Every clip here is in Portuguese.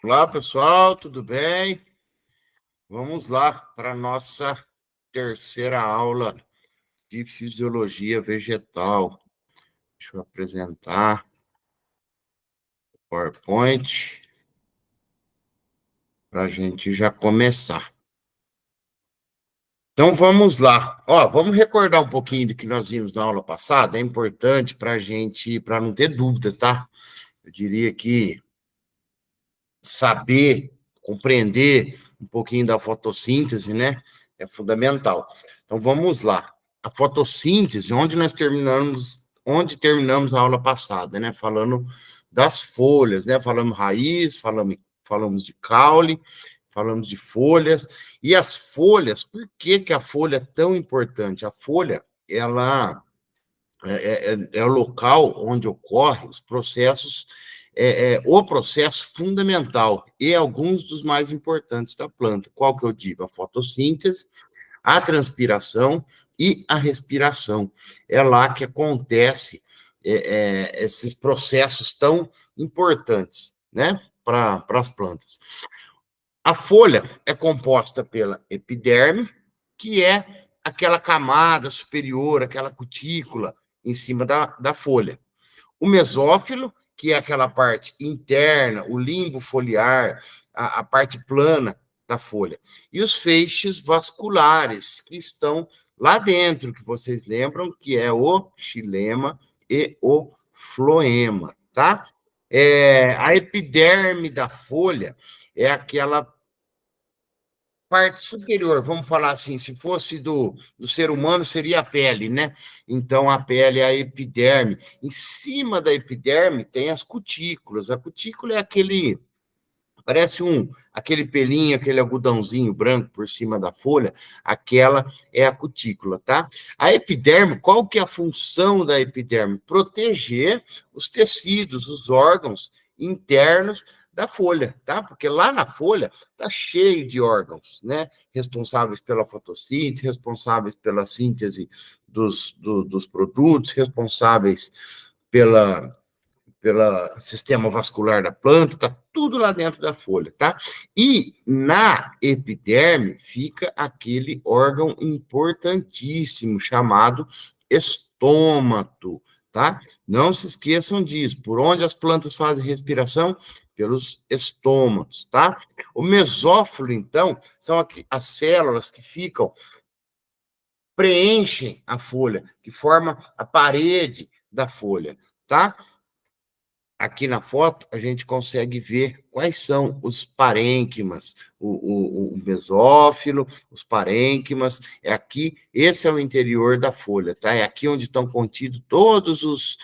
Olá, pessoal, tudo bem? Vamos lá para a nossa terceira aula de fisiologia vegetal. Deixa eu apresentar o PowerPoint para a gente já começar. Então, vamos lá. Vamos recordar um pouquinho do que nós vimos na aula passada. É importante para a gente, para não ter dúvida, tá? Eu diria que saber, compreender um pouquinho da fotossíntese, né? É fundamental. Então vamos lá. A fotossíntese, onde terminamos a aula passada, né? Falando das folhas, né? Falamos raiz, falamos de caule, falamos de folhas. E as folhas, por que que a folha é tão importante? A folha, ela é o local onde ocorrem os processos, o processo fundamental e alguns dos mais importantes da planta. Qual que eu digo? A fotossíntese, a transpiração e a respiração. É lá que acontece esses processos tão importantes, né, para as plantas. A folha é composta pela epiderme, que é aquela camada superior, aquela cutícula em cima da folha. O mesófilo, que é aquela parte interna, o limbo foliar, a parte plana da folha. E os feixes vasculares, que estão lá dentro, que vocês lembram, que é o xilema e o floema, tá? A epiderme da folha é aquela parte superior, vamos falar assim, se fosse do ser humano, seria a pele, né? Então, a pele é a epiderme. Em cima da epiderme tem as cutículas. A cutícula é parece aquele pelinho, aquele algodãozinho branco por cima da folha, aquela é a cutícula, tá? A epiderme, qual que é a função da epiderme? Proteger os tecidos, os órgãos internos da folha, tá? Porque lá na folha tá cheio de órgãos, né? Responsáveis pela fotossíntese, responsáveis pela síntese dos produtos, responsáveis pela sistema vascular da planta, tá tudo lá dentro da folha, tá? E na epiderme fica aquele órgão importantíssimo chamado estômato, tá? Não se esqueçam disso. Por onde as plantas fazem respiração? Pelos estômatos, tá? O mesófilo, então, são as células que preenchem a folha, que formam a parede da folha, tá? Aqui na foto, a gente consegue ver quais são os parênquimas, o mesófilo, os parênquimas, esse é o interior da folha, tá? É aqui onde estão contidos todos os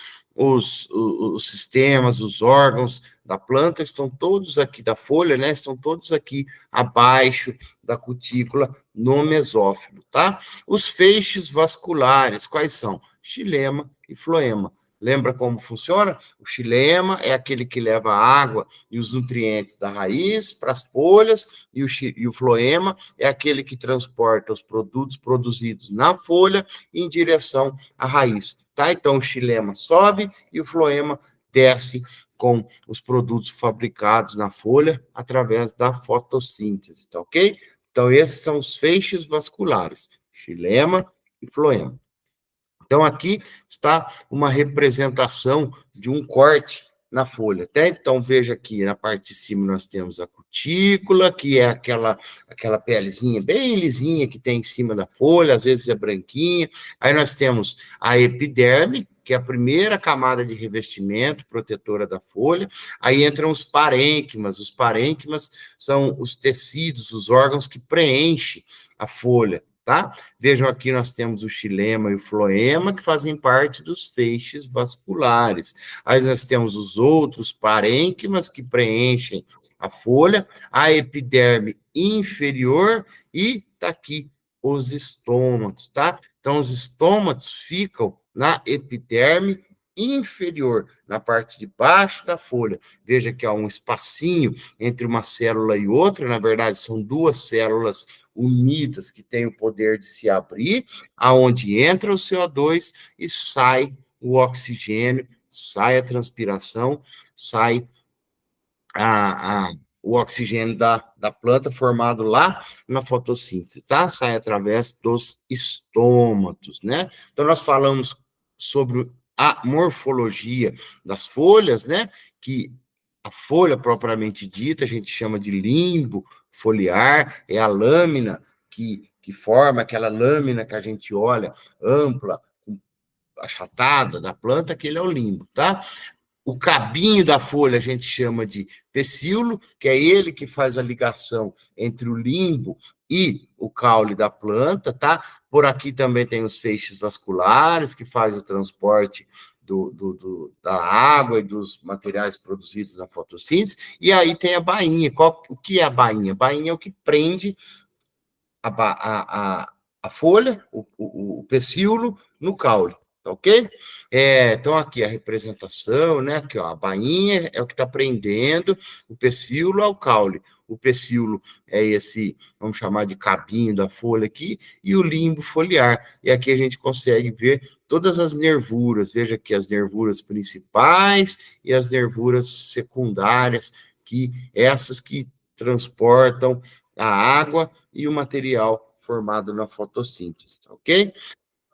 sistemas, os órgãos da planta, estão todos aqui, da folha, né? Estão todos aqui abaixo da cutícula, no mesófilo, tá? Os feixes vasculares, quais são? Xilema e floema. Lembra como funciona? O xilema é aquele que leva a água e os nutrientes da raiz para as folhas, e o floema é aquele que transporta os produtos produzidos na folha em direção à raiz. Tá? Então, o xilema sobe e o floema desce com os produtos fabricados na folha através da fotossíntese, tá ok? Então, esses são os feixes vasculares, xilema e floema. Então, aqui está uma representação de um corte na folha, tá? Então, veja aqui, na parte de cima nós temos a cutícula, que é aquela pelezinha bem lisinha que tem em cima da folha, às vezes é branquinha. Aí nós temos a epiderme, que é a primeira camada de revestimento protetora da folha. Aí entram os parênquimas. Os parênquimas são os tecidos, os órgãos que preenchem a folha, tá? Vejam aqui, nós temos o xilema e o floema, que fazem parte dos feixes vasculares. Aí nós temos os outros parênquimas, que preenchem a folha, a epiderme inferior, e tá aqui os estômatos, tá? Então, os estômatos ficam na epiderme inferior, na parte de baixo da folha. Veja que há um espacinho entre uma célula e outra, na verdade, são duas células unidas que têm o poder de se abrir, aonde entra o CO2 e sai o oxigênio, sai a transpiração, sai a o oxigênio da planta formado lá na fotossíntese, tá? Sai através dos estômatos, né? Então, nós falamos sobre a morfologia das folhas, né? Que a folha propriamente dita, a gente chama de limbo foliar, é a lâmina que forma aquela lâmina que a gente olha, ampla, achatada da planta, aquele é o limbo, tá? O cabinho da folha a gente chama de pecíolo, que é ele que faz a ligação entre o limbo e o caule da planta, tá? Por aqui também tem os feixes vasculares, que faz o transporte da água e dos materiais produzidos na fotossíntese, e aí tem a bainha. O que é a bainha? A bainha é o que prende a folha, o pecíolo, no caule, tá ok? Então, aqui a representação, né? Aqui, ó, a bainha é o que está prendendo, o pecíolo é o caule. O pecíolo é esse, vamos chamar de cabinho da folha aqui, e o limbo foliar. E aqui a gente consegue ver todas as nervuras, veja aqui as nervuras principais e as nervuras secundárias, essas que transportam a água e o material formado na fotossíntese, ok?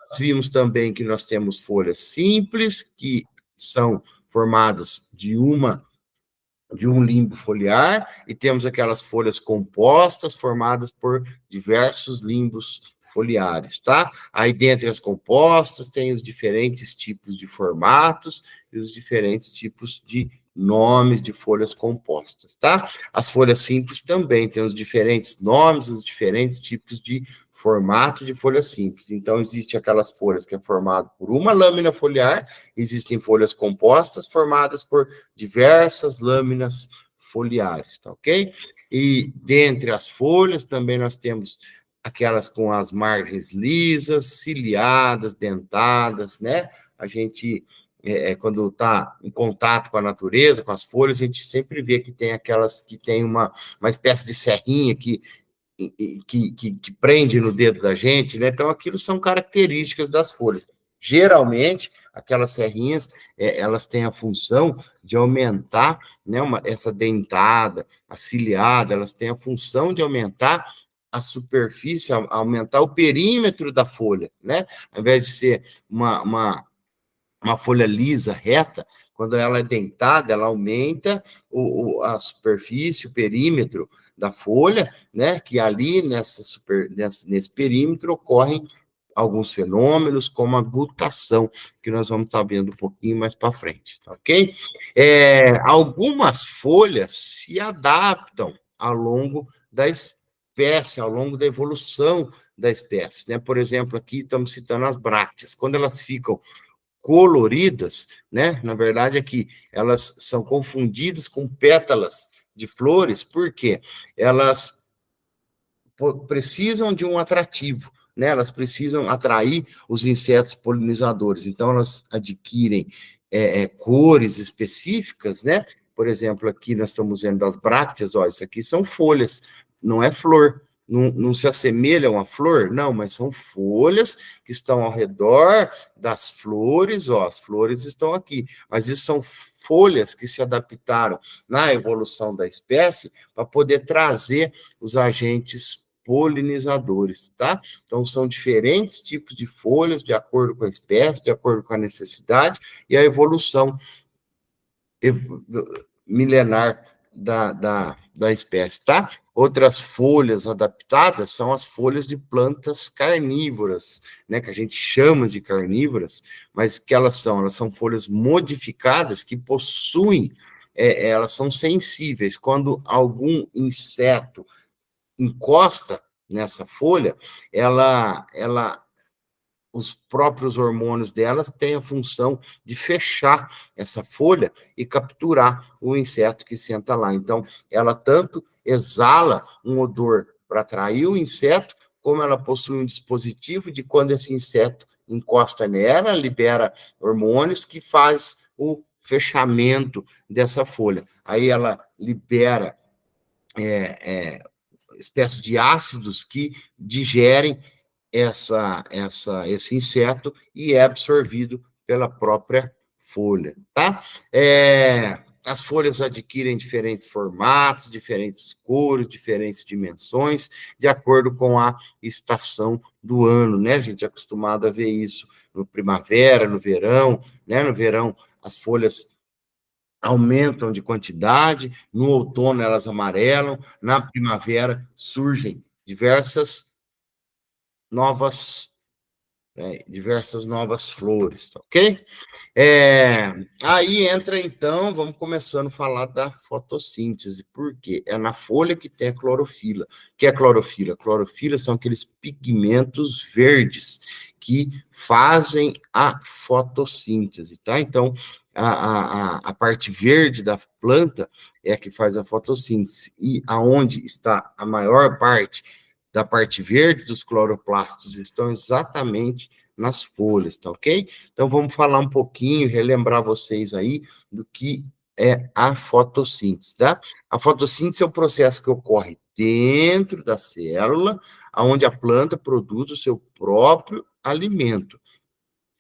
Nós vimos também que nós temos folhas simples, que são formadas de um limbo foliar, e temos aquelas folhas compostas formadas por diversos limbos foliares, tá? Aí, dentre as compostas, tem os diferentes tipos de formatos e os diferentes tipos de nomes de folhas compostas, tá? As folhas simples também têm os diferentes nomes, os diferentes tipos de formato de folha simples. Então, existe aquelas folhas que é formado por uma lâmina foliar, existem folhas compostas formadas por diversas lâminas foliares, tá ok? E dentre as folhas também nós temos aquelas com as margens lisas, ciliadas, dentadas, né? A gente, quando está em contato com a natureza, com as folhas, a gente sempre vê que tem aquelas que tem uma espécie de serrinha que prende no dedo da gente, né? Então, aquilo são características das folhas. Geralmente, aquelas serrinhas, elas têm a função de aumentar, né, essa dentada, a ciliada, elas têm a função de aumentar a superfície, aumentar o perímetro da folha, né? Ao invés de ser uma folha lisa, reta, quando ela é dentada, ela aumenta a superfície, o perímetro da folha, né? Que ali, nesse perímetro, ocorrem alguns fenômenos, como a gutação, que nós vamos estar vendo um pouquinho mais para frente, tá ok? Algumas folhas se adaptam ao longo da espécie, ao longo da evolução da espécie, né? Por exemplo, aqui estamos citando as brácteas. Quando elas ficam coloridas, né? Na verdade, aqui elas são confundidas com pétalas de flores, porque elas precisam de um atrativo, né? Elas precisam atrair os insetos polinizadores, então elas adquirem cores específicas, né? Por exemplo, aqui nós estamos vendo as brácteas, ó, isso aqui são folhas, não é flor. Não se assemelha a uma flor? Não, mas são folhas que estão ao redor das flores, ó, as flores estão aqui, mas isso são folhas que se adaptaram na evolução da espécie para poder trazer os agentes polinizadores, tá? Então, são diferentes tipos de folhas, de acordo com a espécie, de acordo com a necessidade e a evolução milenar da espécie, tá? Outras folhas adaptadas são as folhas de plantas carnívoras, né, que a gente chama de carnívoras, mas que elas são folhas modificadas que possuem, elas são sensíveis. Quando algum inseto encosta nessa folha, os próprios hormônios delas têm a função de fechar essa folha e capturar o inseto que senta lá. Então, ela tanto exala um odor para atrair o inseto, como ela possui um dispositivo de quando esse inseto encosta nela, libera hormônios que faz o fechamento dessa folha. Aí ela libera espécie de ácidos que digerem esse inseto e é absorvido pela própria folha, tá? as folhas adquirem diferentes formatos, diferentes cores, diferentes dimensões, de acordo com a estação do ano, né? A gente é acostumado a ver isso no primavera, no verão, né? No verão, as folhas aumentam de quantidade, no outono elas amarelam, na primavera surgem novas, diversas novas flores, tá ok? Aí entra, então, vamos começando a falar da fotossíntese. Por quê? É na folha que tem a clorofila. O que é clorofila? Clorofila são aqueles pigmentos verdes que fazem a fotossíntese, tá? Então, a parte verde da planta é a que faz a fotossíntese. E aonde está a maior parte da parte verde dos cloroplastos estão exatamente nas folhas, tá ok? Então, vamos falar um pouquinho, relembrar vocês aí do que é a fotossíntese, tá? A fotossíntese é um processo que ocorre dentro da célula, onde a planta produz o seu próprio alimento.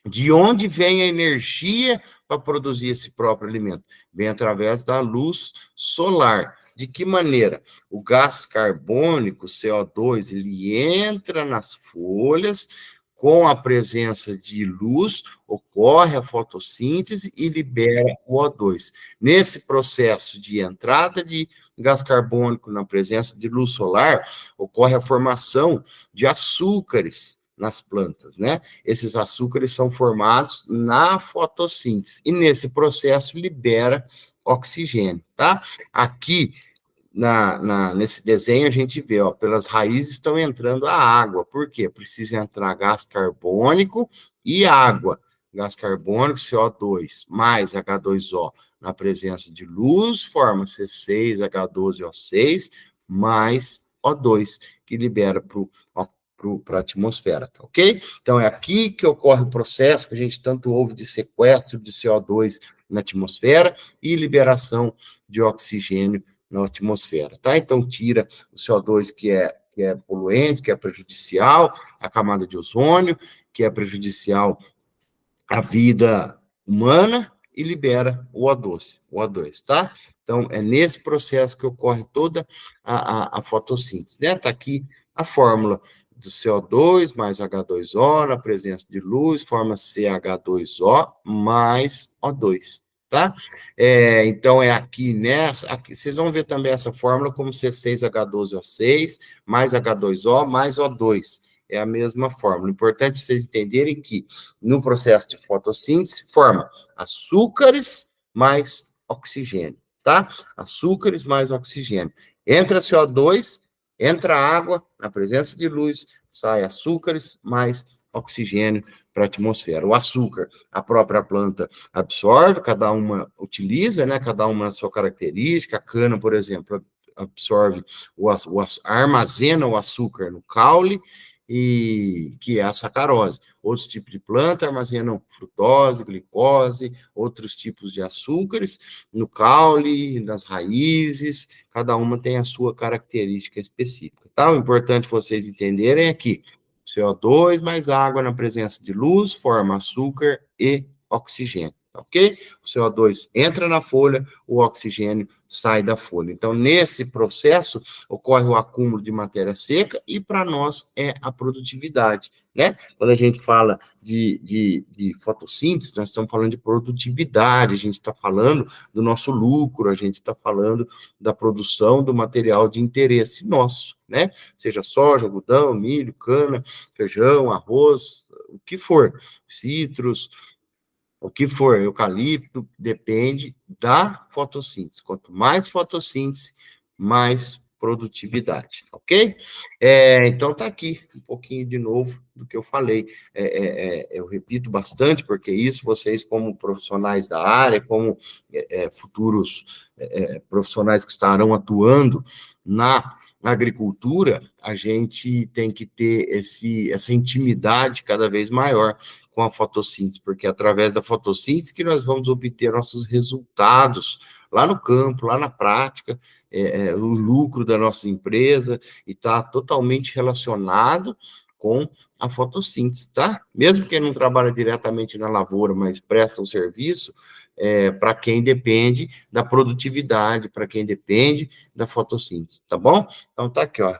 De onde vem a energia para produzir esse próprio alimento? Vem através da luz solar. De que maneira? O gás carbônico, CO2, ele entra nas folhas, com a presença de luz, ocorre a fotossíntese e libera o O2. Nesse processo de entrada de gás carbônico na presença de luz solar, ocorre a formação de açúcares nas plantas, né? Esses açúcares são formados na fotossíntese e nesse processo libera oxigênio, tá? Aqui nesse desenho a gente vê, ó, pelas raízes estão entrando a água. Por quê? Precisa entrar gás carbônico e água. Gás carbônico, CO2, mais H2O, na presença de luz, forma C6H12O6, mais O2, que libera para a atmosfera, tá ok? Então, é aqui que ocorre o processo que a gente tanto ouve de sequestro de CO2 na atmosfera e liberação de oxigênio na atmosfera, tá? Então, tira o CO2 que é poluente, que é prejudicial à camada de ozônio, que é prejudicial à vida humana, e libera o O2, tá? Então, é nesse processo que ocorre toda a fotossíntese, né? Tá aqui a fórmula do CO2 mais H2O, na presença de luz, forma CH2O mais O2, tá? Então, é aqui nessa, aqui, vocês vão ver também essa fórmula como C6H12O6 mais H2O mais O2. É a mesma fórmula. O importante é vocês entenderem que no processo de fotossíntese forma açúcares mais oxigênio, tá? Açúcares mais oxigênio. Entra CO2, entra água, na presença de luz, sai açúcares mais oxigênio para a atmosfera. O açúcar, a própria planta absorve, cada uma utiliza, né? Cada uma a sua característica. A cana, por exemplo, absorve, armazena o açúcar no caule, e que é a sacarose. Outros tipos de planta armazenam frutose, glicose, outros tipos de açúcares no caule, nas raízes, cada uma tem a sua característica específica, tá? O importante vocês entenderem é que CO2 mais água na presença de luz forma açúcar e oxigênio, tá ok? O CO2 entra na folha, o oxigênio sai da folha. Então, nesse processo, ocorre o acúmulo de matéria seca e, para nós, é a produtividade, né? Quando a gente fala de fotossíntese, nós estamos falando de produtividade, a gente está falando do nosso lucro, a gente está falando da produção do material de interesse nosso, né? Seja soja, algodão, milho, cana, feijão, arroz, o que for, citros, o que for, eucalipto, depende da fotossíntese. Quanto mais fotossíntese, mais produtividade, ok? Então, tá aqui um pouquinho de novo do que eu falei. Eu repito bastante, porque isso vocês, como profissionais da área, como futuros profissionais que estarão atuando na agricultura, a gente tem que ter essa intimidade cada vez maior com a fotossíntese, porque é através da fotossíntese que nós vamos obter nossos resultados lá no campo, lá na prática, o lucro da nossa empresa, e está totalmente relacionado com a fotossíntese, tá? Mesmo quem não trabalha diretamente na lavoura, mas presta um serviço, para quem depende da produtividade, para quem depende da fotossíntese, tá bom? Então tá aqui, ó.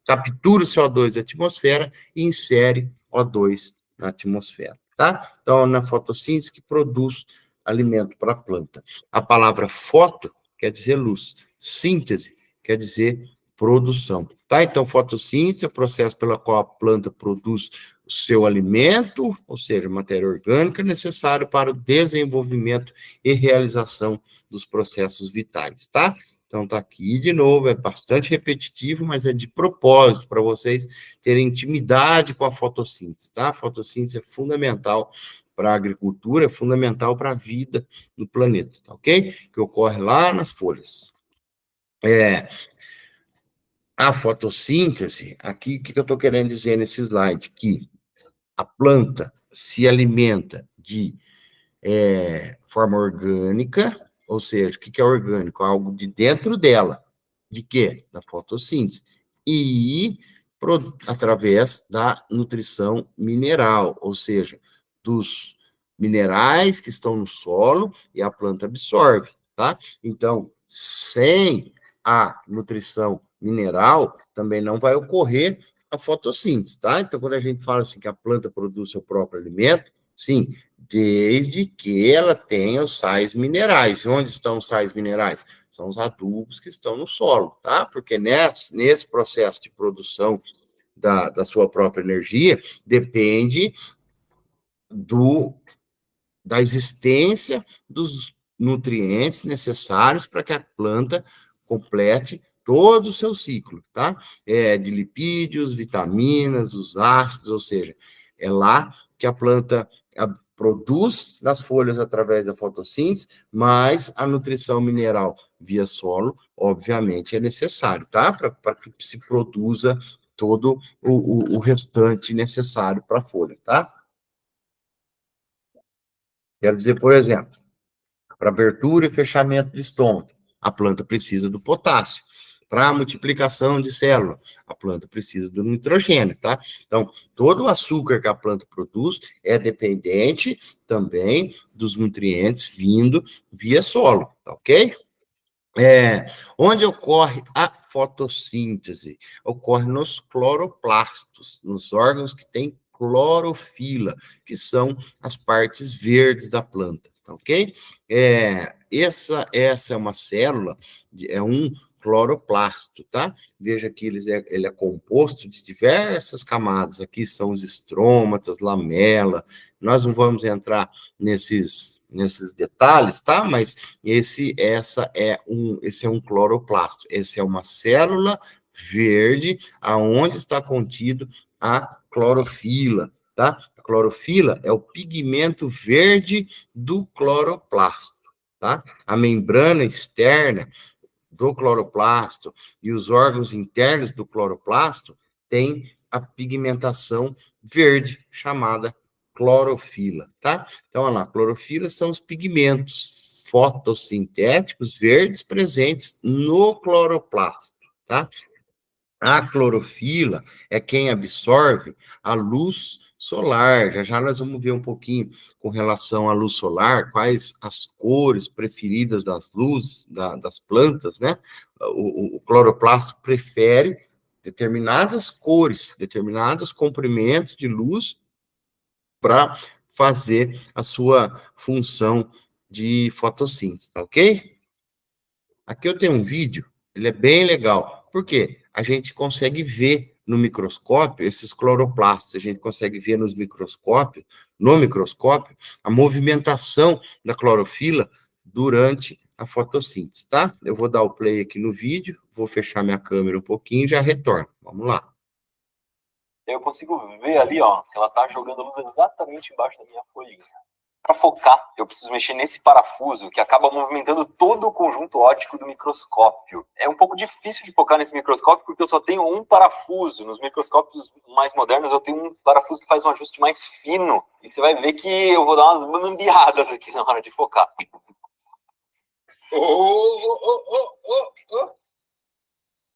Captura o CO2 da atmosfera e insere O2 na atmosfera, tá? Então, na fotossíntese que produz alimento para a planta. A palavra foto quer dizer luz, síntese quer dizer produção, tá? Então, fotossíntese é o processo pelo qual a planta produz o seu alimento, ou seja, matéria orgânica necessário para o desenvolvimento e realização dos processos vitais, tá? Então, tá aqui de novo, é bastante repetitivo, mas é de propósito, para vocês terem intimidade com a fotossíntese, tá? A fotossíntese é fundamental para a agricultura, é fundamental para a vida no planeta, tá ok? Que ocorre lá nas folhas. A fotossíntese, aqui, o que eu estou querendo dizer nesse slide? Que a planta se alimenta de forma orgânica, ou seja, o que é orgânico? Algo de dentro dela. De quê? Da fotossíntese. E através da nutrição mineral, ou seja, dos minerais que estão no solo e a planta absorve, tá? Então, sem a nutrição mineral, também não vai ocorrer a fotossíntese, tá? Então, quando a gente fala assim que a planta produz seu próprio alimento, sim, desde que ela tenha os sais minerais. Onde estão os sais minerais? São os adubos que estão no solo, tá? Porque nesse processo de produção da sua própria energia, depende da existência dos nutrientes necessários para que a planta complete todo o seu ciclo, tá? De lipídios, vitaminas, os ácidos, ou seja, é lá que a planta produz nas folhas através da fotossíntese, mas a nutrição mineral via solo, obviamente, é necessário, tá? Para que se produza todo o restante necessário para a folha, tá? Quero dizer, por exemplo, para abertura e fechamento de estômago, a planta precisa do potássio. Para a multiplicação de célula, a planta precisa do nitrogênio, tá? Então, todo o açúcar que a planta produz é dependente também dos nutrientes vindo via solo, tá ok? Onde ocorre a fotossíntese? Ocorre nos cloroplastos, nos órgãos que têm clorofila, que são as partes verdes da planta, tá ok? Essa é uma célula, é um cloroplasto, tá? Veja que ele é composto de diversas camadas, aqui são os estrômatas, lamela, nós não vamos entrar nesses detalhes, tá? Mas esse é um cloroplasto. Essa é uma célula verde aonde está contido a clorofila, tá? A clorofila é o pigmento verde do cloroplasto, tá? A membrana externa do cloroplasto e os órgãos internos do cloroplasto têm a pigmentação verde, chamada clorofila, tá? Então, olha lá, clorofila são os pigmentos fotossintéticos verdes presentes no cloroplasto, tá? A clorofila é quem absorve a luz solar. Já já nós vamos ver um pouquinho com relação à luz solar, quais as cores preferidas das luzes, das plantas, né? O cloroplasto prefere determinadas cores, determinados comprimentos de luz para fazer a sua função de fotossíntese, tá ok? Aqui eu tenho um vídeo, ele é bem legal. Por quê? A gente consegue ver no microscópio esses cloroplastos, a gente consegue ver no microscópio, a movimentação da clorofila durante a fotossíntese, tá? Eu vou dar o play aqui no vídeo, vou fechar minha câmera um pouquinho e já retorno. Vamos lá. Eu consigo ver ali, ó, que ela tá jogando a luz exatamente embaixo da minha folhinha. Para focar, eu preciso mexer nesse parafuso que acaba movimentando todo o conjunto óptico do microscópio. É um pouco difícil de focar nesse microscópio porque eu só tenho um parafuso. Nos microscópios mais modernos eu tenho um parafuso que faz um ajuste mais fino. E você vai ver que eu vou dar umas bambeadas aqui na hora de focar.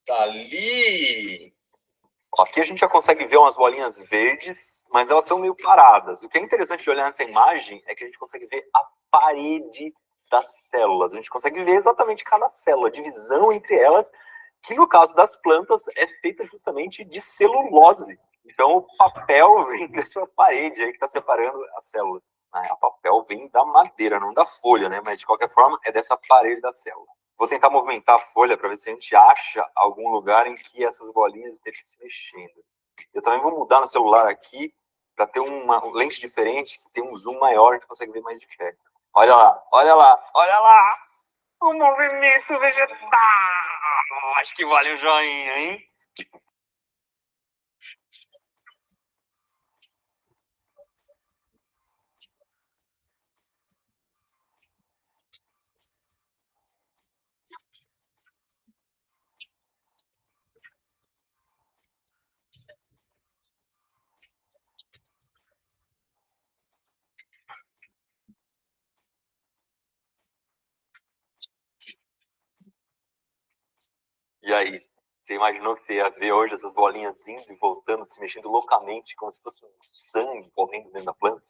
Tá ali! Aqui a gente já consegue ver umas bolinhas verdes, mas elas estão meio paradas. O que é interessante de olhar nessa imagem é que a gente consegue ver a parede das células. A gente consegue ver exatamente cada célula, a divisão entre elas, que no caso das plantas é feita justamente de celulose. Então o papel vem dessa parede aí que está separando as células. O papel vem da madeira, não da folha, né? Mas de qualquer forma é dessa parede da célula. Vou tentar movimentar a folha para ver se a gente acha algum lugar em que essas bolinhas estejam se mexendo. Eu também vou mudar no celular aqui para ter uma lente diferente, que tem um zoom maior, a gente consegue ver mais de perto. Olha lá, olha lá, olha lá! O movimento vegetal! Acho que vale um joinha, hein? E aí, você imaginou que você ia ver hoje essas bolinhas indo e voltando, se mexendo loucamente, como se fosse um sangue correndo dentro da planta?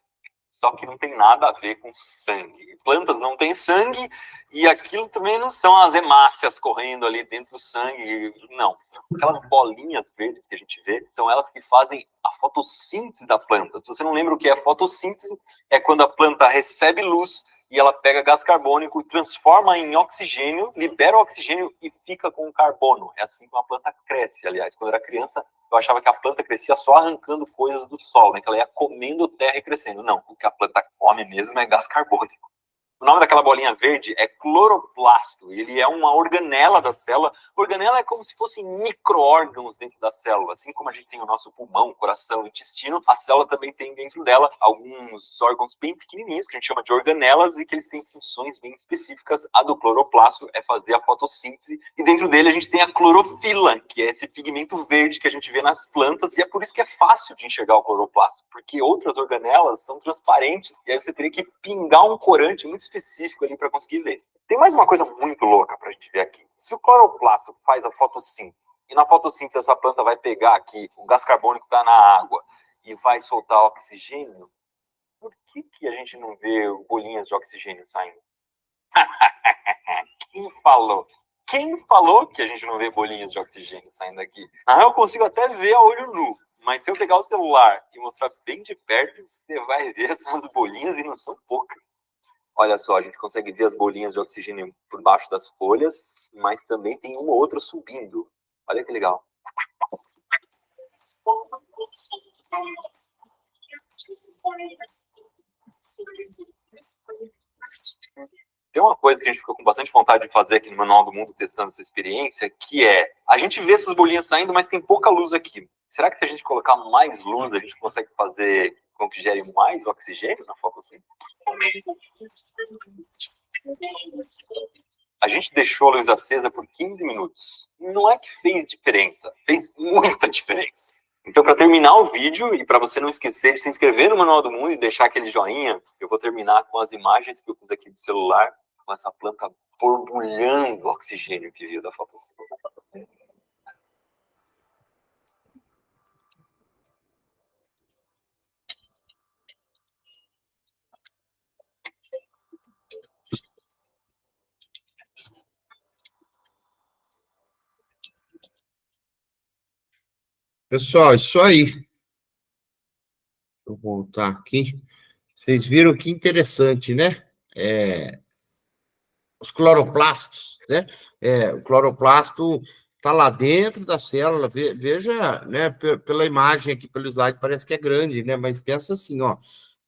Só que não tem nada a ver com sangue. Plantas não têm sangue e aquilo também não são as hemácias correndo ali dentro do sangue, não. Aquelas bolinhas verdes que a gente vê são elas que fazem a fotossíntese da planta. Se você não lembra o que é fotossíntese, é quando a planta recebe luz e ela pega gás carbônico, transforma em oxigênio, libera o oxigênio e fica com o carbono. É assim que uma planta cresce. Aliás, quando eu era criança, eu achava que a planta crescia só arrancando coisas do solo, né? Que ela ia comendo terra e crescendo. Não, o que a planta come mesmo é gás carbônico. O nome daquela bolinha verde é cloroplasto. Ele é uma organela da célula. Organela é como se fossem micro-órgãos dentro da célula. Assim como a gente tem o nosso pulmão, coração, intestino, a célula também tem dentro dela alguns órgãos bem pequenininhos, que a gente chama de organelas, e que eles têm funções bem específicas. A do cloroplasto é fazer a fotossíntese. E dentro dele a gente tem a clorofila, que é esse pigmento verde que a gente vê nas plantas. E é por isso que é fácil de enxergar o cloroplasto, porque outras organelas são transparentes. E aí você teria que pingar um corante muito específico ali para conseguir ver. Tem mais uma coisa muito louca para a gente ver aqui. Se o cloroplasto faz a fotossíntese, e na fotossíntese essa planta vai pegar aqui o gás carbônico que está na água e vai soltar oxigênio, por que a gente não vê bolinhas de oxigênio saindo? Quem falou? Quem falou que a gente não vê bolinhas de oxigênio saindo aqui? Eu consigo até ver a olho nu, mas se eu pegar o celular e mostrar bem de perto, você vai ver essas bolinhas e não são poucas. Olha só, a gente consegue ver as bolinhas de oxigênio por baixo das folhas, mas também tem uma ou outra subindo. Olha que legal. Tem uma coisa que a gente ficou com bastante vontade de fazer aqui no Manual do Mundo, testando essa experiência, que é, a gente vê essas bolinhas saindo, mas tem pouca luz aqui. Será que se a gente colocar mais luz, a gente consegue fazer com que gere mais oxigênio na fotossíntese? A gente deixou a luz acesa por 15 minutos. Não é que fez diferença, fez muita diferença. Então, para terminar o vídeo, e para você não esquecer de se inscrever no Manual do Mundo e deixar aquele joinha, eu vou terminar com as imagens que eu fiz aqui do celular, com essa planta borbulhando o oxigênio que veio da fotossíntese. Pessoal, isso aí. Deixa eu voltar aqui. Vocês viram que interessante, né? Os cloroplastos, né? O cloroplasto está lá dentro da célula. Veja, né? Pela imagem aqui, pelo slide, parece que é grande, né? Mas pensa assim, ó.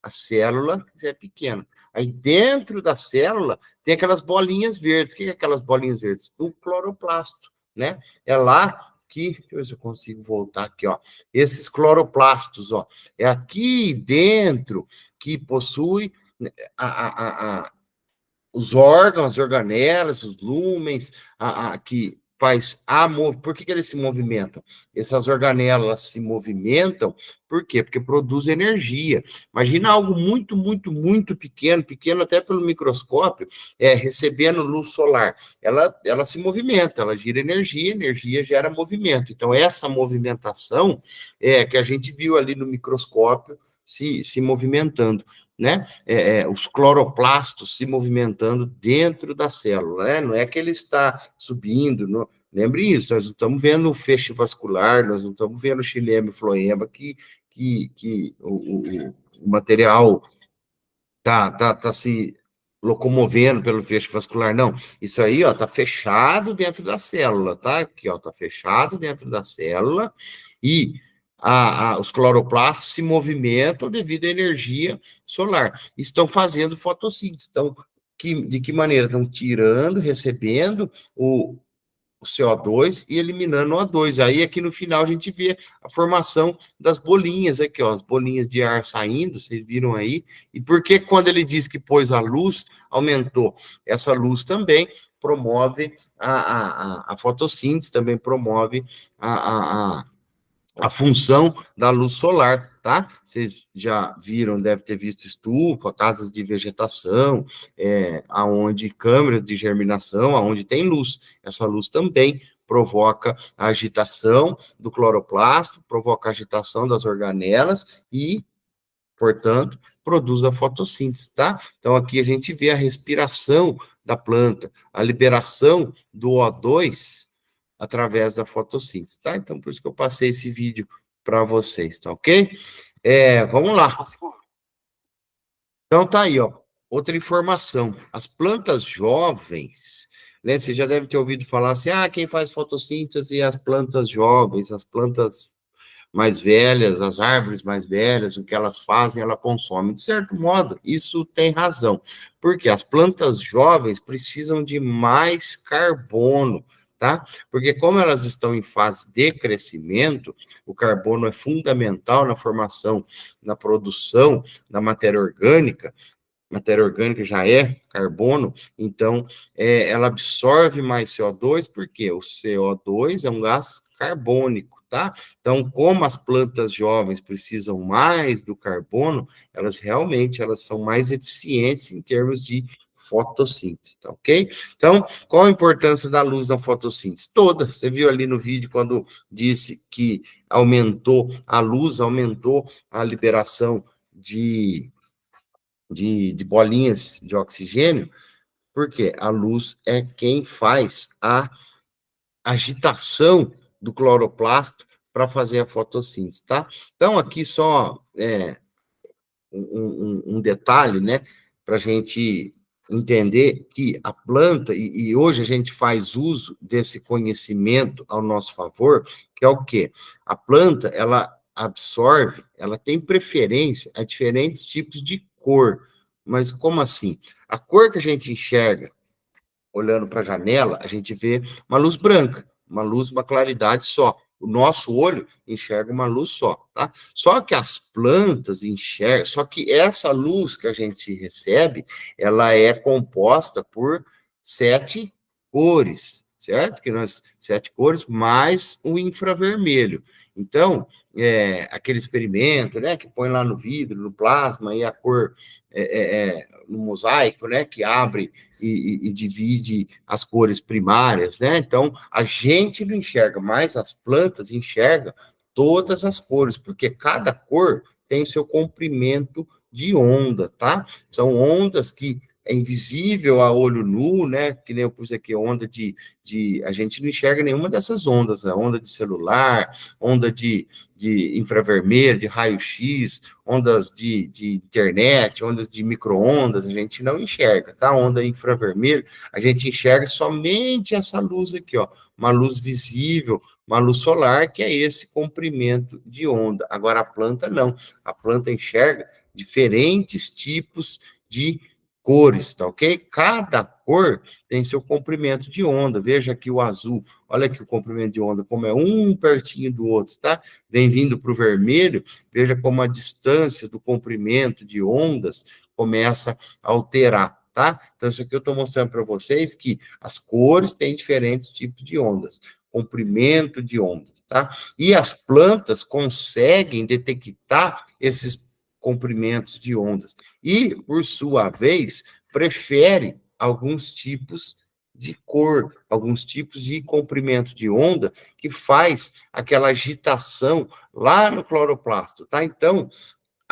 A célula já é pequena. Aí dentro da célula tem aquelas bolinhas verdes. O que é aquelas bolinhas verdes? O cloroplasto, né? É lá que, deixa eu ver se eu consigo voltar aqui, ó. Esses cloroplastos, ó. É aqui dentro que possui os órgãos, as organelas, os lúmens, que faz por que eles se movimentam? Essas organelas se movimentam, por quê? Porque produz energia. Imagina algo muito, muito, muito pequeno, pequeno até pelo microscópio, recebendo luz solar. Ela se movimenta, ela gira energia, energia gera movimento. Então, essa movimentação que a gente viu ali no microscópio se movimentando. né, os cloroplastos se movimentando dentro da célula, né? Não é que ele está subindo, não, lembre isso, nós não estamos vendo o feixe vascular, nós não estamos vendo o xilema e floema, que o material tá se locomovendo pelo feixe vascular, não. Isso aí, ó, tá fechado dentro da célula, tá? Aqui, ó, tá fechado dentro da célula e os cloroplastos se movimentam devido à energia solar. Estão fazendo fotossíntese. Então, de que maneira? Estão tirando, recebendo o CO2 e eliminando o O2. Aí, aqui no final, a gente vê a formação das bolinhas aqui, ó, as bolinhas de ar saindo, vocês viram aí. E por que quando ele diz que pôs a luz, aumentou? Essa luz também promove a fotossíntese, também promove a função da luz solar, tá? Vocês já viram, deve ter visto estufa, casas de vegetação, aonde câmeras de germinação, aonde tem luz. Essa luz também provoca a agitação do cloroplasto, provoca a agitação das organelas e, portanto, produz a fotossíntese, tá? Então, aqui a gente vê a respiração da planta, a liberação do O2 através da fotossíntese, tá? Então, por isso que eu passei esse vídeo para vocês, tá ok? Vamos lá. Então, tá aí, ó. Outra informação. As plantas jovens, né? Você já deve ter ouvido falar assim, quem faz fotossíntese é as plantas jovens, as plantas mais velhas, as árvores mais velhas, o que elas fazem, ela consome. De certo modo, isso tem razão, porque as plantas jovens precisam de mais carbono, tá? Porque como elas estão em fase de crescimento, o carbono é fundamental na formação, na produção da matéria orgânica já é carbono, então ela absorve mais CO2, porque o CO2 é um gás carbônico, tá? Então, como as plantas jovens precisam mais do carbono, elas são mais eficientes em termos de fotossíntese, tá ok? Então, qual a importância da luz na fotossíntese? Toda. Você viu ali no vídeo quando disse que aumentou a luz, aumentou a liberação de bolinhas de oxigênio, porque a luz é quem faz a agitação do cloroplasto para fazer a fotossíntese, tá? Então, aqui só um detalhe, né, para a gente entender que a planta, e hoje a gente faz uso desse conhecimento ao nosso favor, que é o quê? A planta, ela absorve, ela tem preferência a diferentes tipos de cor. Mas como assim? A cor que a gente enxerga olhando para a janela, a gente vê uma luz branca, uma luz, uma claridade só. O nosso olho enxerga uma luz só, tá? Só que as plantas enxergam, só que essa luz que a gente recebe, ela é composta por 7 cores, certo? Sete cores mais o infravermelho. Então, aquele experimento, né, que põe lá no vidro, no plasma, e a cor no mosaico, né, que abre e divide as cores primárias, né? Então, a gente não enxerga, mas as plantas enxergam todas as cores, porque cada cor tem seu comprimento de onda, tá? São ondas que é invisível a olho nu, né? Que nem eu pus aqui, onda a gente não enxerga nenhuma dessas ondas, né? Onda de celular, onda de infravermelho, de raio-x, ondas de internet, ondas de micro-ondas, a gente não enxerga, tá? Onda infravermelho, a gente enxerga somente essa luz aqui, ó, uma luz visível, uma luz solar, que é esse comprimento de onda. Agora, a planta não. A planta enxerga diferentes tipos de cores, tá ok? Cada cor tem seu comprimento de onda. Veja aqui o azul. Olha aqui o comprimento de onda, como é um pertinho do outro, tá? Vem vindo para o vermelho. Veja como a distância do comprimento de ondas começa a alterar, tá? Então, isso aqui eu estou mostrando para vocês que as cores têm diferentes tipos de ondas, comprimento de ondas, tá? E as plantas conseguem detectar esses comprimentos de ondas. E, por sua vez, prefere alguns tipos de cor, alguns tipos de comprimento de onda que faz aquela agitação lá no cloroplasto, tá? Então,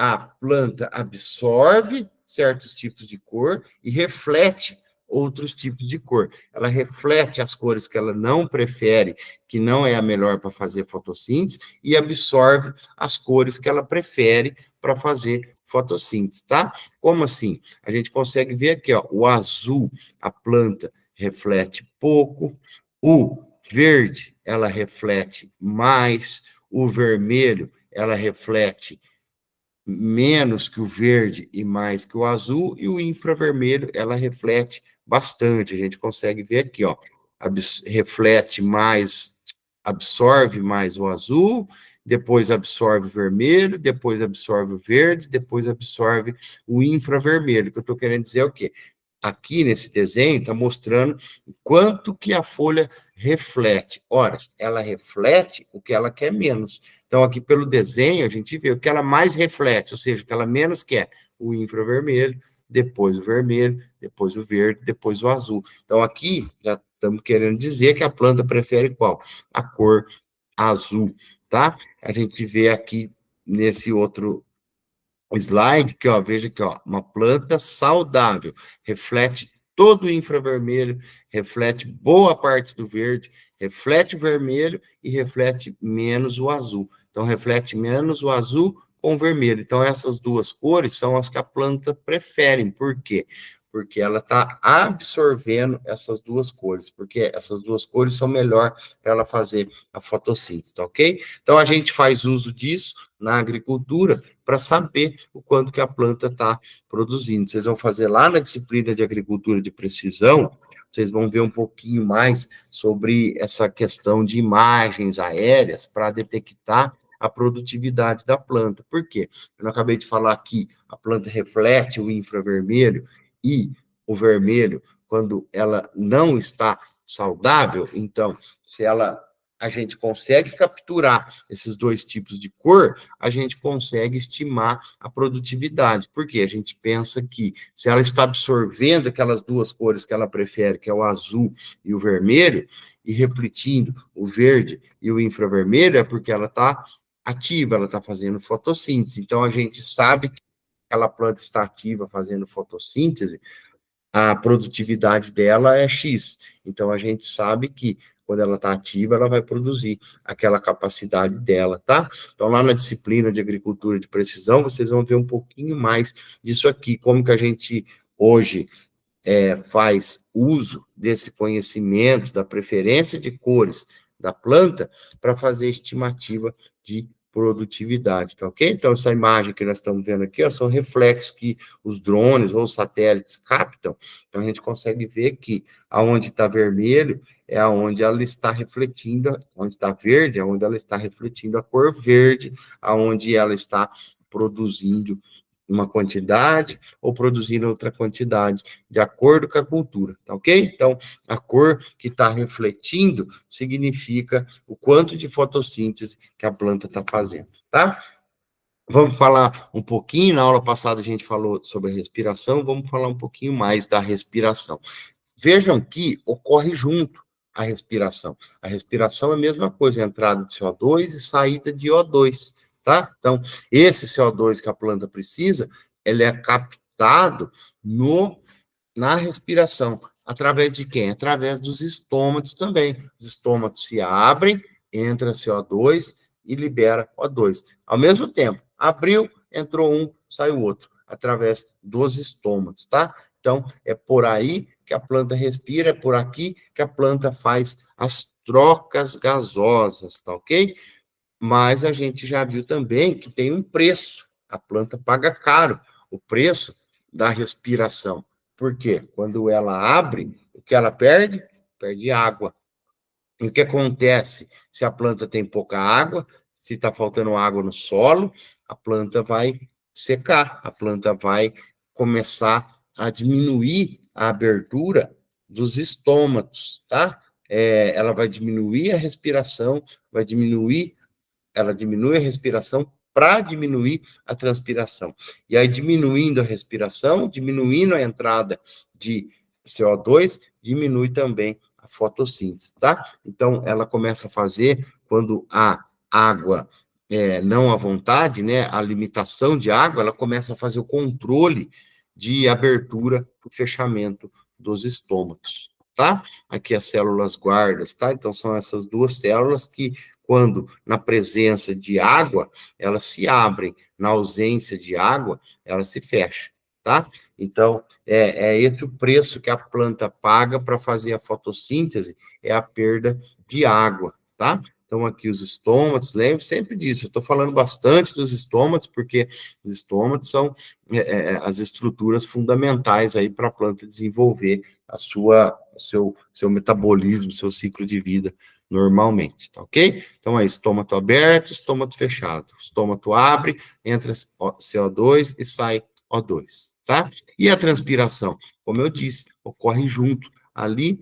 a planta absorve certos tipos de cor e reflete outros tipos de cor. Ela reflete as cores que ela não prefere, que não é a melhor para fazer fotossíntese, e absorve as cores que ela prefere para fazer fotossíntese, tá? Como assim? A gente consegue ver aqui, ó, o azul, a planta reflete pouco, o verde, ela reflete mais, o vermelho, ela reflete menos que o verde e mais que o azul, e o infravermelho, ela reflete bastante. A gente consegue ver aqui, ó, reflete mais, absorve mais o azul, depois absorve o vermelho, depois absorve o verde, depois absorve o infravermelho. O que eu estou querendo dizer é o quê? Aqui nesse desenho está mostrando quanto que a folha reflete. Ora, ela reflete o que ela quer menos. Então, aqui pelo desenho, a gente vê o que ela mais reflete, ou seja, o que ela menos quer, o infravermelho, depois o vermelho, depois o verde, depois o azul. Então, aqui já estamos querendo dizer que a planta prefere qual? A cor azul, tá? A gente vê aqui nesse outro o slide, que, ó, veja que, ó, uma planta saudável, reflete todo o infravermelho, reflete boa parte do verde, reflete o vermelho e reflete menos o azul. Então, reflete menos o azul com o vermelho. Então, essas duas cores são as que a planta prefere. Por quê? Porque ela está absorvendo essas duas cores, porque essas duas cores são melhor para ela fazer a fotossíntese, tá ok? Então, a gente faz uso disso na agricultura para saber o quanto que a planta está produzindo. Vocês vão fazer lá na disciplina de agricultura de precisão, vocês vão ver um pouquinho mais sobre essa questão de imagens aéreas para detectar a produtividade da planta. Por quê? Eu não acabei de falar que a planta reflete o infravermelho e o vermelho quando ela não está saudável. Então, se a gente consegue capturar esses dois tipos de cor, a gente consegue estimar a produtividade. Porque a gente pensa que se ela está absorvendo aquelas duas cores que ela prefere, que é o azul e o vermelho, e refletindo o verde e o infravermelho, é porque ela está ativa, ela está fazendo fotossíntese. Então, a gente sabe que aquela planta está ativa fazendo fotossíntese, a produtividade dela é X. Então, a gente sabe que quando ela está ativa, ela vai produzir aquela capacidade dela, tá? Então, lá na disciplina de agricultura de precisão, vocês vão ver um pouquinho mais disso aqui, como que a gente hoje faz uso desse conhecimento da preferência de cores da planta para fazer estimativa de produtividade, tá ok? Então, essa imagem que nós estamos vendo aqui, ó, são reflexos que os drones ou os satélites captam, então a gente consegue ver que aonde está vermelho é aonde ela está refletindo, onde está verde é onde ela está refletindo a cor verde, aonde ela está produzindo uma quantidade ou produzindo outra quantidade, de acordo com a cultura, tá ok? Então, a cor que está refletindo significa o quanto de fotossíntese que a planta está fazendo, tá? Vamos falar um pouquinho, na aula passada a gente falou sobre a respiração, vamos falar um pouquinho mais da respiração. Vejam que ocorre junto a respiração. A respiração é a mesma coisa, entrada de CO2 e saída de O2, tá? Então, esse CO2 que a planta precisa, ele é captado na respiração. Através de quem? Através dos estômatos também. Os estômatos se abrem, entra CO2 e libera O2. Ao mesmo tempo, abriu, entrou um, sai o outro, através dos estômatos, tá? Então, é por aí que a planta respira, é por aqui que a planta faz as trocas gasosas, tá ok? Mas a gente já viu também que tem um preço, a planta paga caro o preço da respiração. Por quê? Quando ela abre, o que ela perde? Perde água. E o que acontece se a planta tem pouca água, se está faltando água no solo, a planta vai secar, a planta vai começar a diminuir a abertura dos estômatos, tá? Ela vai diminuir a respiração, ela diminui a respiração para diminuir a transpiração. E aí, diminuindo a respiração, diminuindo a entrada de CO2, diminui também a fotossíntese, tá? Então, ela começa a fazer quando a água não à vontade, né, a limitação de água, ela começa a fazer o controle de abertura e fechamento dos estômatos, tá? Aqui as células guardas, tá? Então, são essas duas células que, quando na presença de água, elas se abrem, na ausência de água, elas se fecham, tá? Então, é esse o preço que a planta paga para fazer a fotossíntese, é a perda de água, tá? Então, aqui os estômatos, lembre sempre disso, eu estou falando bastante dos estômatos, porque os estômatos são as estruturas fundamentais aí para a planta desenvolver seu metabolismo, seu ciclo de vida normalmente, tá ok? Então, é estômato aberto, estômato fechado. Estômato abre, entra CO2 e sai O2, tá? E a transpiração, como eu disse, ocorre junto ali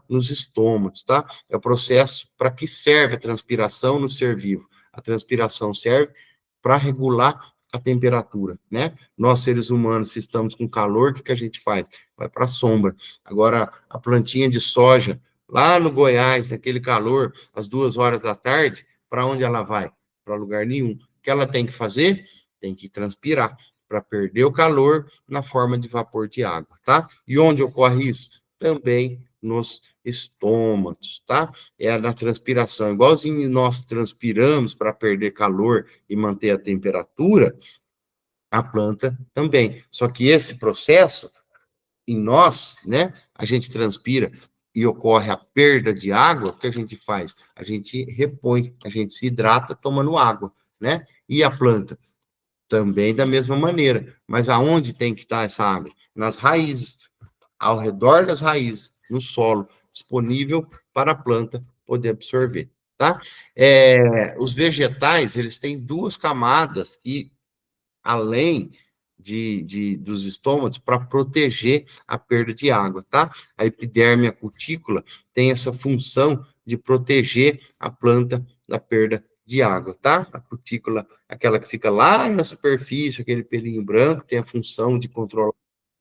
nos estômatos, tá? É o processo para que serve a transpiração no ser vivo. A transpiração serve para regular a temperatura, né? Nós, seres humanos, se estamos com calor, o que a gente faz? Vai para a sombra. Agora, a plantinha de soja, lá no Goiás, naquele calor, às 2 horas da tarde, para onde ela vai? Para lugar nenhum. O que ela tem que fazer? Tem que transpirar, para perder o calor na forma de vapor de água, tá? E onde ocorre isso? Também nos estômatos, tá? É na transpiração. Igualzinho nós transpiramos para perder calor e manter a temperatura, a planta também. Só que esse processo, em nós, né, a gente transpira e ocorre a perda de água, o que a gente faz? A gente repõe, a gente se hidrata tomando água, né? E a planta? Também da mesma maneira. Mas aonde tem que estar essa água? Nas raízes, ao redor das raízes, no solo, disponível para a planta poder absorver, tá? Os vegetais, eles têm duas camadas e além dos estômatos para proteger a perda de água, tá? A epiderme e a cutícula tem essa função de proteger a planta da perda de água, tá? A cutícula, aquela que fica lá na superfície, aquele pelinho branco, tem a função de controlar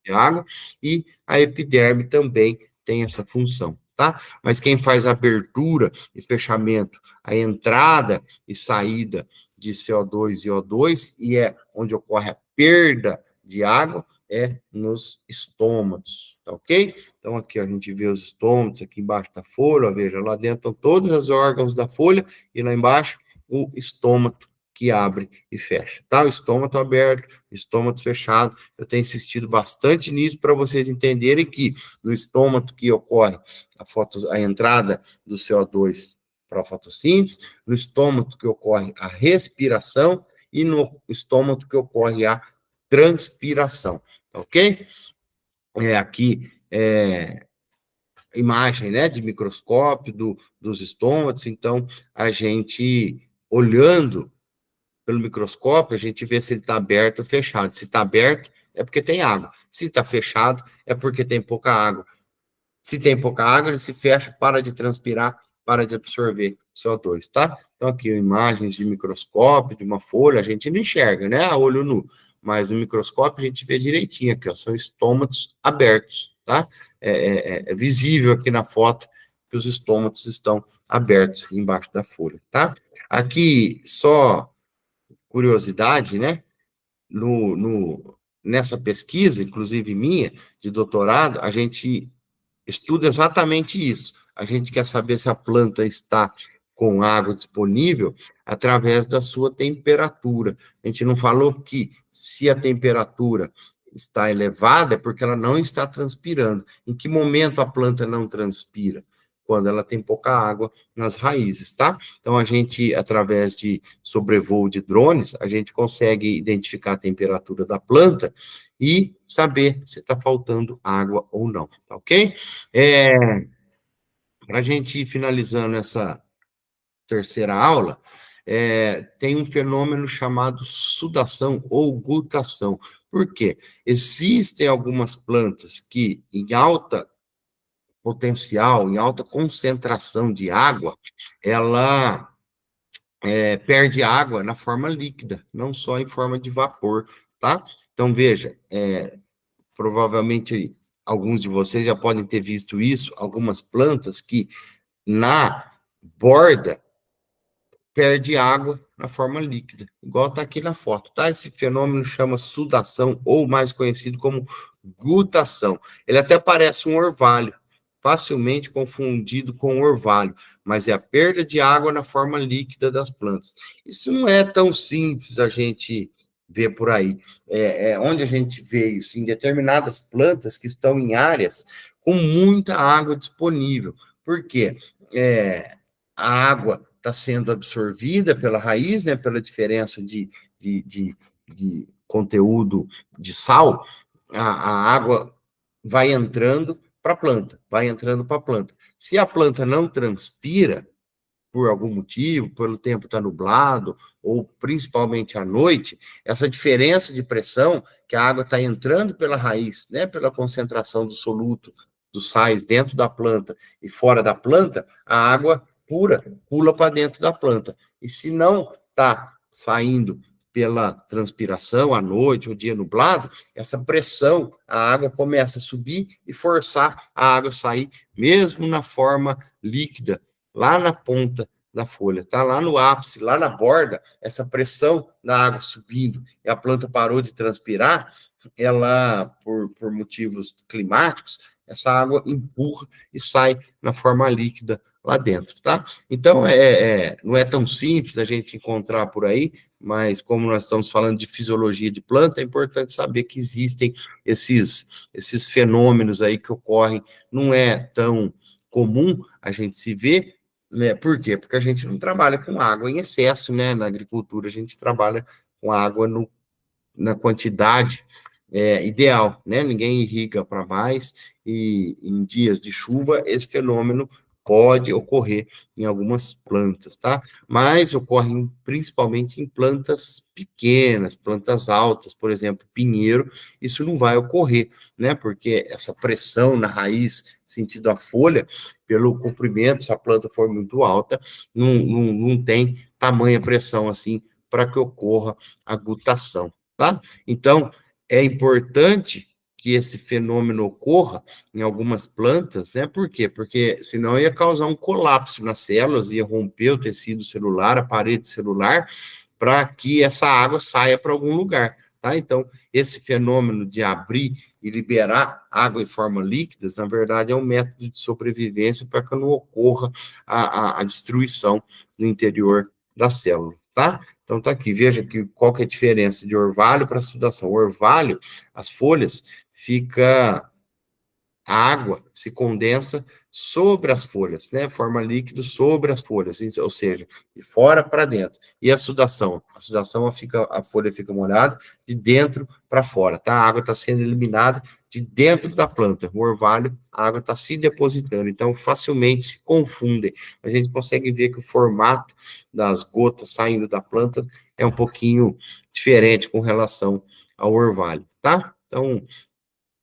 de água, e a epiderme também tem essa função, tá? Mas quem faz a abertura e fechamento, a entrada e saída de CO2 e O2, e é onde ocorre a perda de água, é nos estômatos, tá ok? Então, aqui ó, a gente vê os estômatos aqui embaixo da folha, ó, veja, lá dentro estão todos os órgãos da folha, e lá embaixo o estômago que abre e fecha, tá? O estômago aberto, estômago fechado. Eu tenho insistido bastante nisso para vocês entenderem que no estômago que ocorre a entrada do CO2 para a fotossíntese, no estômago que ocorre a respiração e no estômago que ocorre a transpiração, ok? Aqui imagem, né, de microscópio dos estômatos, então a gente olhando pelo microscópio, a gente vê se ele está aberto ou fechado. Se está aberto, é porque tem água. Se está fechado, é porque tem pouca água. Se tem pouca água, ele se fecha, para de transpirar, para de absorver CO2, tá? Então, aqui, imagens de microscópio, de uma folha, a gente não enxerga, né, a olho nu. Mas no microscópio a gente vê direitinho aqui, ó, são estômatos abertos, tá? É visível aqui na foto que os estômatos estão abertos embaixo da folha, tá? Aqui, só curiosidade, né? Nessa pesquisa, inclusive minha, de doutorado, a gente estuda exatamente isso. A gente quer saber se a planta está com água disponível através da sua temperatura. A gente não falou que se a temperatura está elevada é porque ela não está transpirando. Em que momento a planta não transpira? Quando ela tem pouca água nas raízes, tá? Então, a gente, através de sobrevoo de drones, a gente consegue identificar a temperatura da planta e saber se está faltando água ou não, tá ok? Para a gente ir finalizando essa terceira aula, tem um fenômeno chamado sudação ou gutação. Por quê? Existem algumas plantas que, em alta potencial, em alta concentração de água, ela perde água na forma líquida, não só em forma de vapor, tá? Então, veja, provavelmente alguns de vocês já podem ter visto isso, algumas plantas que na borda perde água na forma líquida, igual está aqui na foto, tá? Esse fenômeno chama sudação, ou mais conhecido como gutação. Ele até parece um orvalho, facilmente confundido com orvalho, mas é a perda de água na forma líquida das plantas. Isso não é tão simples a gente ver por aí. Onde a gente vê isso? Em determinadas plantas que estão em áreas com muita água disponível. Por quê? A água está sendo absorvida pela raiz, né, pela diferença de conteúdo de sal, a água vai entrando para a planta, vai entrando para a planta. Se a planta não transpira, por algum motivo, pelo tempo estar nublado, ou principalmente à noite, essa diferença de pressão, que a água está entrando pela raiz, né, pela concentração do soluto, dos sais dentro da planta e fora da planta, a água pura pula para dentro da planta. E se não está saindo pela transpiração à noite ou dia nublado, essa pressão, a água começa a subir e forçar a água a sair, mesmo na forma líquida, lá na ponta da folha, tá? Lá no ápice, lá na borda, essa pressão da água subindo e a planta parou de transpirar, ela, por motivos climáticos, essa água empurra e sai na forma líquida lá dentro, tá? Então, não é tão simples a gente encontrar por aí, mas como nós estamos falando de fisiologia de planta, é importante saber que existem esses fenômenos aí que ocorrem, não é tão comum a gente se ver, né? Por quê? Porque a gente não trabalha com água em excesso, né? Na agricultura, a gente trabalha com água na quantidade ideal, né? Ninguém irriga para mais, e em dias de chuva, esse fenômeno pode ocorrer em algumas plantas, tá? Mas ocorre principalmente em plantas pequenas, plantas altas, por exemplo, pinheiro, isso não vai ocorrer, né? Porque essa pressão na raiz, sentido a folha, pelo comprimento, se a planta for muito alta, não tem tamanha pressão assim para que ocorra a gutação, tá? Então, é importante que esse fenômeno ocorra em algumas plantas, né? Por quê? Porque senão ia causar um colapso nas células, ia romper o tecido celular, a parede celular, para que essa água saia para algum lugar, tá? Então, esse fenômeno de abrir e liberar água em forma líquida, na verdade, é um método de sobrevivência para que não ocorra a destruição no interior da célula, tá? Então, tá aqui, veja que, qual que é a diferença de orvalho para sudação. O orvalho, as folhas, a água se condensa sobre as folhas, né? Forma líquido sobre as folhas, ou seja, de fora para dentro. E a sudação? A folha fica molhada de dentro para fora, tá? A água está sendo eliminada de dentro da planta. O orvalho, a água está se depositando, então facilmente se confundem. A gente consegue ver que o formato das gotas saindo da planta é um pouquinho diferente com relação ao orvalho, tá? Então,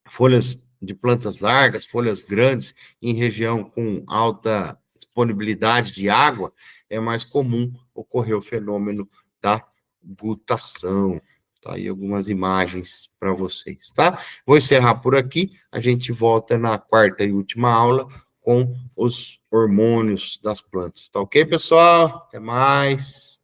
folhas de plantas largas, folhas grandes, em região com alta disponibilidade de água, é mais comum ocorrer o fenômeno da gutação. Tá aí algumas imagens para vocês, tá? Vou encerrar por aqui, a gente volta na quarta e última aula com os hormônios das plantas, tá ok, pessoal? Até mais!